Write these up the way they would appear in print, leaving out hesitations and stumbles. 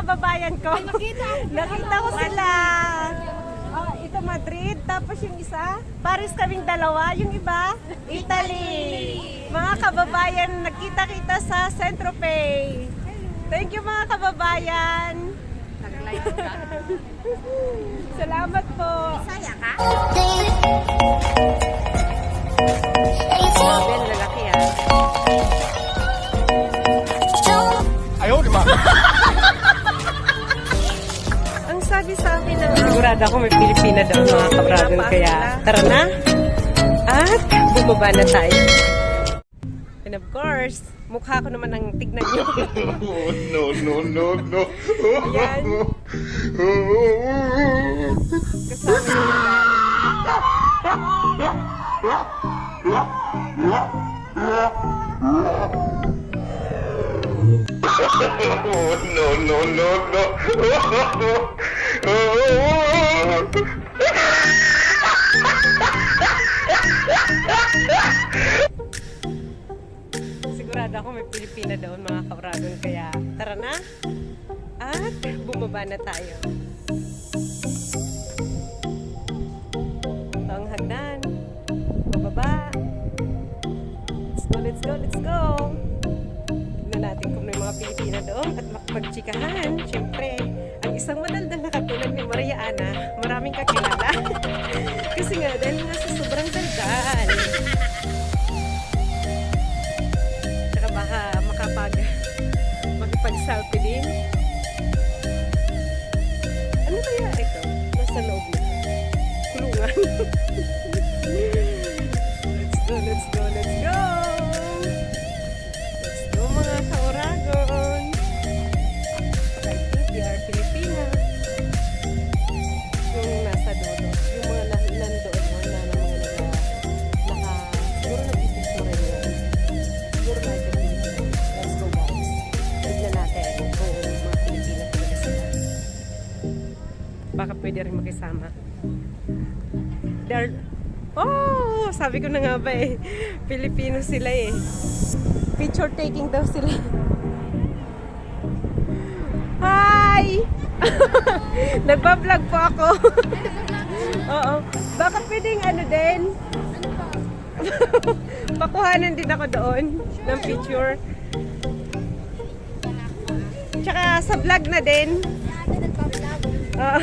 kababayan ko. Nakita ko sila. Oh, ito Madrid, tapos yung isa, Paris kaming dalawa, yung iba, Italy. Mga kababayan, nagkita-kita sa Saint-Tropez. Thank you mga kababayan. Salamat po. Saya ka? Grabe, ang lalaki ah. Ayaw, di ba? Ang sabi sa akin na sigurado ako may Pilipina daw mga kabradon, kaya tara na at bumaba na tayo. And of course, mukha ko naman ang tignan nyo. No. Ayan. Kasama nila. Sigurado ako may Pilipina doon mga kabradon, kaya tara na at bumaba na tayo. Ito ang hagdan. Bababa. Let's go. Tignan natin kung may mga Pilipina doon at makapagtsikahan. Siyempre, ang isang madaldal na katulad ni Maria Ana, maraming kakilala. Kasi nga, dahil nga sa sobrang daldal. Tsaka baka makipag-selfie din. Ano kaya ito? Nasa loob na. Kulungan. Let's go. Let's go mga ka-Oragon. I think they are Filipina. Yung nasa dodo. Yung mga nandoon o na mga siguro nag-picture yun. Siguro natin Filipina. Let's go guys. Tignan natin kung mga Pilipina talaga sila. Baka pwede rin makisama. Oh, sabi ko na nga ba eh. Pilipino sila eh. Picture taking daw sila. Hi! Nagpa-vlog po ako. Oo. Baka pwedeng ano din. Pakuhanan din ako doon ng picture. Tsaka sa vlog na din. Oo.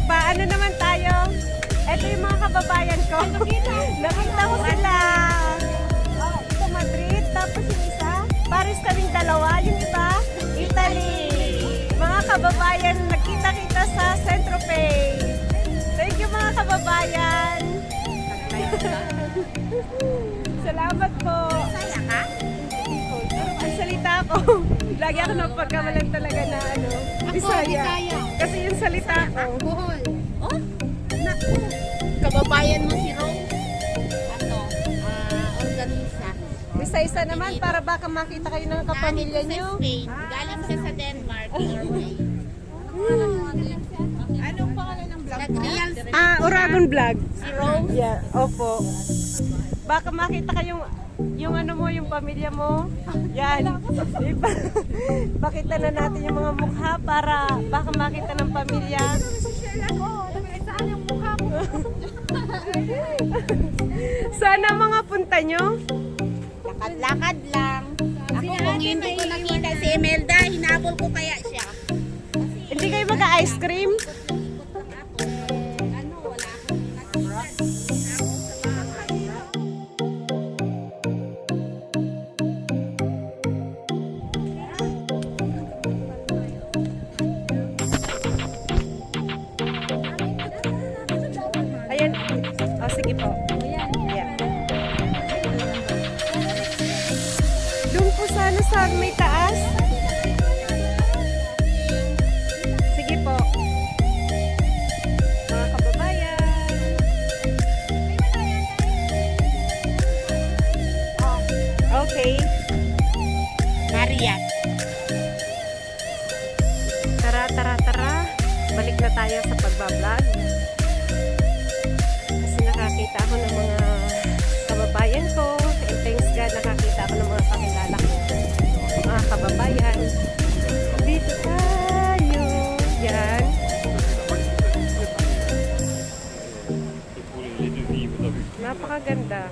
Paano naman tayo? Ito yung mga kababayan ko. Nakita ko sila. Oh, ito Madrid, tapos yung isa, Paris kaming dalawa, yung iba, Italy. Mga kababayan, nagkita-kita sa Saint-Tropez. Thank you mga kababayan. Salamat po. Saya ka? Ang salita ko. Lagi ako napagkamalan talaga na ano, Bisaya. Kasi yung salita ko. Bohol. Oh? Naku. Kababayan mo si Rose. Organisa. Isa-isa naman para baka makita kayo ng kapamilya nyo. Galing siya sa Denmark, Norway. Anong pangalan ng vlog mo? Oragon Vlog. Si Rose. Yeah, opo. Baka makita kayong yung ano mo, yung pamilya mo. Yan. Pakita na natin yung mga mukha para baka makita ng pamilya. Saan yung mukha mo? Sana mga punta nyo. Lakad-lakad lang. Ako kung hindi ko nakita si Imelda, hinabol ko kaya siya. Hindi kayo mag-ice cream? Ano, wala akong nakita. may taas? Sige po. Mga kababayan. Okay. Maria. Tara. Balik na tayo sa pagbablog. Kasi nakakita ako ng mga kababayan ko. And thanks God, nakakita ako ng mga kakilala ko. Mga kababayan. Dito tayo. Yan. Napakaganda.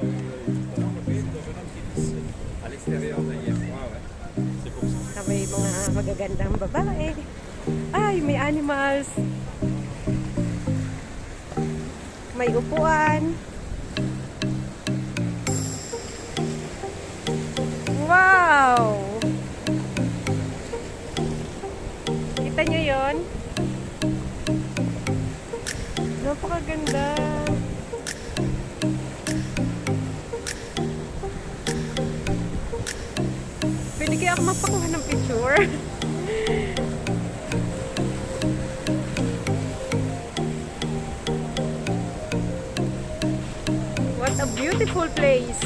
May mga magagandang babae. Ay, may animals. May upuan. Wow! Kita nyo yun? Napakaganda. Pwede kaya ako magpakuha ng picture? What a beautiful place!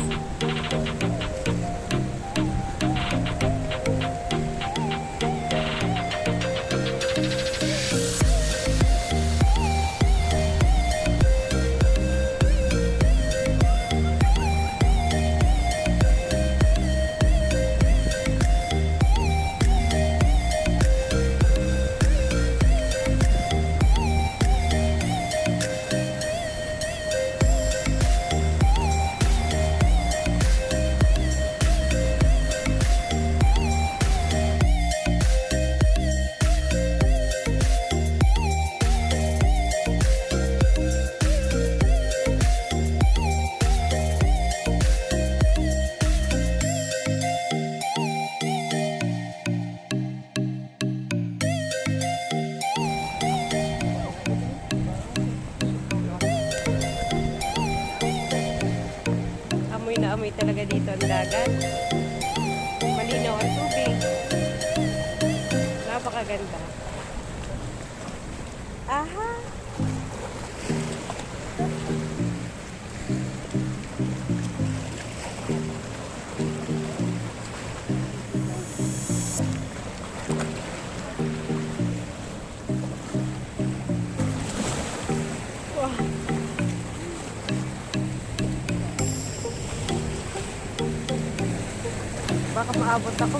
Amoy na amoy talaga dito ang dagat. Malinaw ang tubig. Napakaganda. Aha! Wow! Baka maabot ako.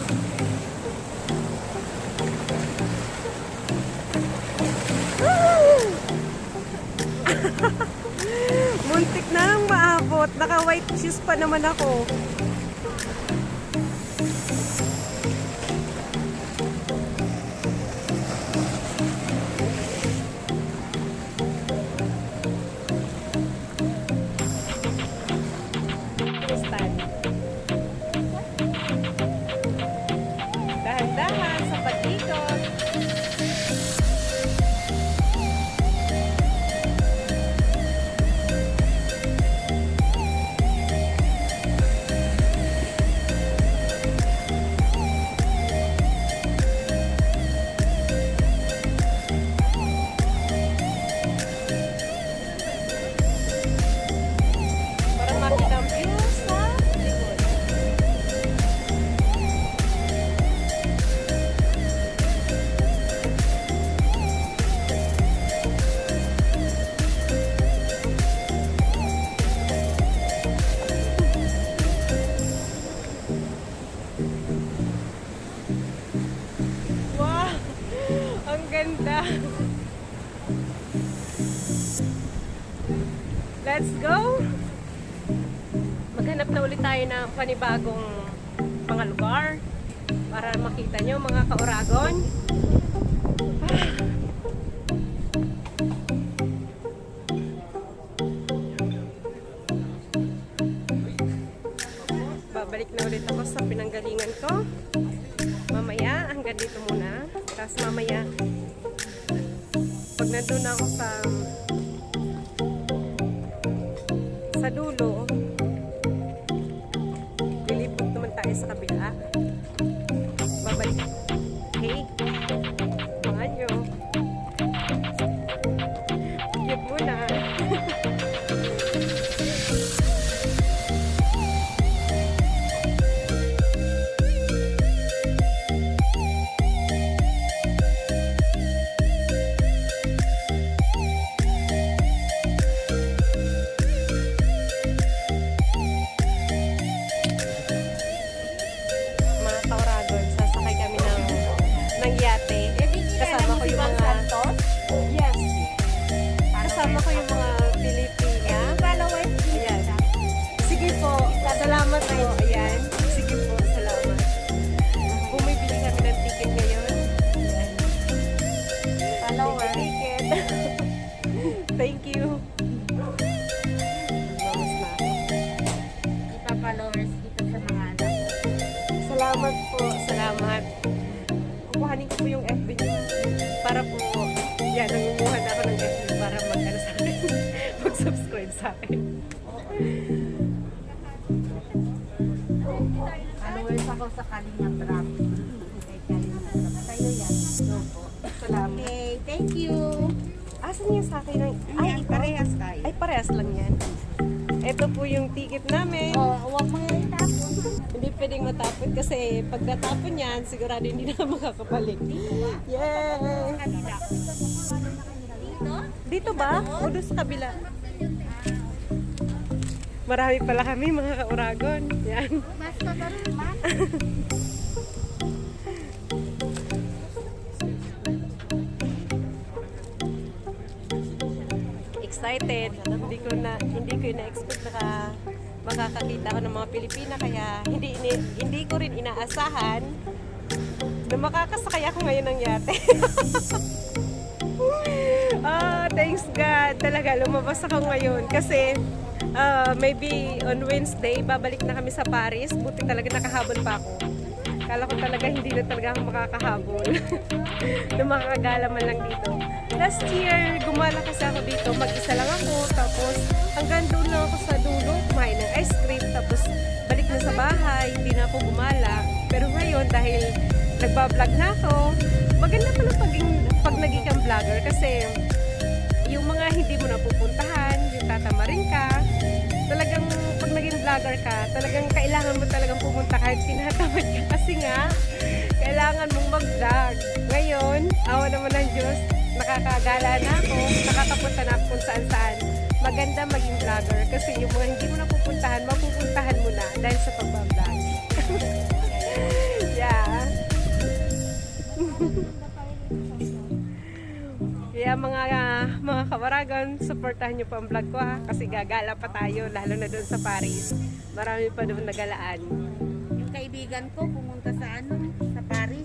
Muntik na lang maabot. Naka-white shoes pa naman ako. Stand. Dahan-dahan sa pag-ikot. Para makita ang views sa likod. Wow! Ang ganda! Let's go! Maghanap na ulit tayo ng panibagong mga lugar para makita nyo mga ka-Oragon. Babalik na ulit ako sa pinanggalingan ko. Mamaya, hanggang dito muna. Tapos mamaya, pag nandun ako sa dulo, lilipot naman tayo sa kabila. at kukuhanin ko po yung FB niyo. Para po, yan, nangunguhan ako ng FB para mag-ano sa akin. Mag-subscribe sa akin. Followers ako sa Kalinga Prab. Kayo yan. Salamat. Okay, thank you. Asan yung sa akin? Ay, parehas tayo. Ay, parehas lang yan. Ito po yung ticket namin. Huwag mo yung tapon. Hindi pwedeng matapon kasi pag natapon yan, sigurado hindi na makakabalik. Yay! Kabila. Dito ba? O doon sa kabila? Marami pala kami mga ka-Uragon. Yan. Basta ka naman. Excited. Hindi ko na-expect na makakakita ako ng mga Pilipina kaya hindi ko rin inaasahan na makakasakay ako ngayon ng yate. Thanks God. Talaga lumabas ako ngayon kasi maybe on Wednesday babalik na kami sa Paris. Buti talaga nakahabol pa ako. Kala ko talaga hindi na talaga ako makakahabol. na makakagala man lang dito. Last year, gumala kasi ako dito. Mag-isa lang ako. Tapos hanggang doon lang ako sa dulo. Kumain ng ice cream. Tapos balik na sa bahay. Hindi na ako gumala. Pero ngayon, dahil nagbablog na ako, maganda pala pag naging kang vlogger. Kasi yung mga hindi mo napupuntahan, yung tatamarin ka, talagang pag naging vlogger ka, talagang kailangan mo talagang pumunta kahit tinatamad ka kasi nga, kailangan mong mag-vlog. Ngayon, awa naman ng Diyos, nakakagala na ako, nakakapunta na ako kung saan-saan. Maganda maging vlogger kasi yung mga hindi mo napupuntahan, mapupuntahan mo na dahil sa pag-vlog. Yeah. Kaya mga Kawaragon, supportahan nyo pa ang vlog ko ha, kasi gagala pa tayo, lalo na doon sa Paris. Marami pa doon nagalaan. Yung kaibigan ko pumunta sa sa Paris.